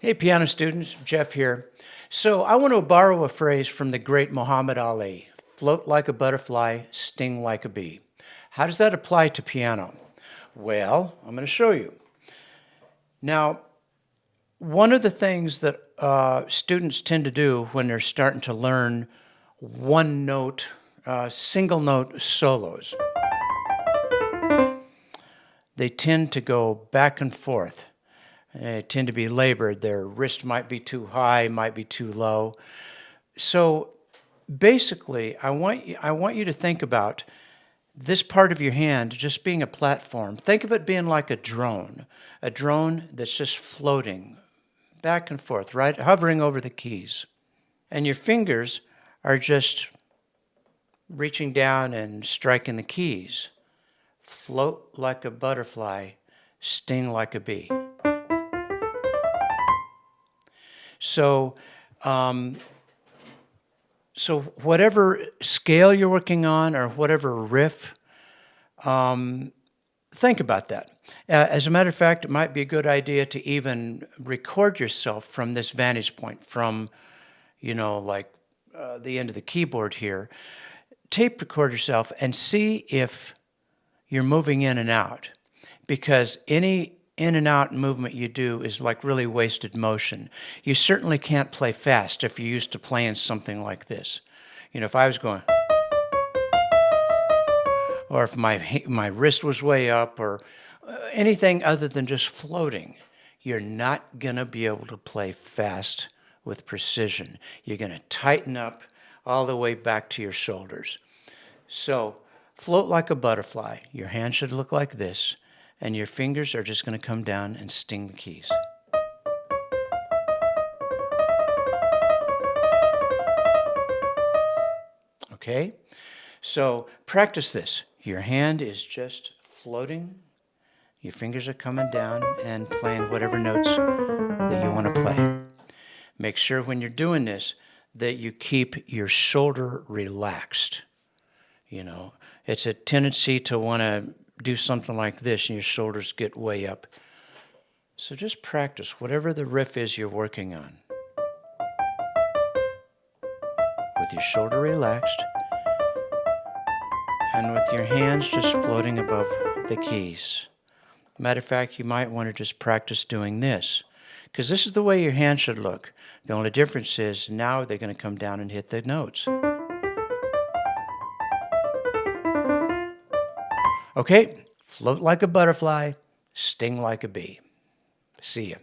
Hey, piano students, Jeff here. So I want to borrow a phrase from the great Muhammad Ali, float like a butterfly, sting like a bee. How does that apply to piano? Well, I'm going to show you. Now, one of the things that students tend to do when they're starting to learn one note, single note solos, they tend to go back and forth. They tend to be labored. Their wrist might be too high, might be too low. So basically, I want you to think about this part of your hand just being a platform. Think of it being like a drone that's just floating back and forth, right? Hovering over the keys. And your fingers are just reaching down and striking the keys. Float like a butterfly, sting like a bee. So, so whatever scale you're working on or whatever riff, think about that. As a matter of fact, it might be a good idea to even record yourself from this vantage point, from, like the end of the keyboard here. Tape record yourself and see if you're moving in and out, because any in and out movement you do is like really wasted motion. You certainly can't play fast if you're used to playing something like this. If I was going, or if my wrist was way up, or anything other than just floating, you're not going to be able to play fast with precision. You're going to tighten up all the way back to your shoulders. So float like a butterfly. Your hand should look like this, and your fingers are just going to come down and sting the keys. Okay? So practice this. Your hand is just floating. Your fingers are coming down and playing whatever notes that you want to play. Make sure when you're doing this that you keep your shoulder relaxed. It's a tendency to want to do something like this and your shoulders get way up. So just practice whatever the riff is you're working on, with your shoulder relaxed and with your hands just floating above the keys. Matter of fact, you might want to just practice doing this, because this is the way your hand should look. The only difference is now they're going to come down and hit the notes. Okay, float like a butterfly, sting like a bee. See ya.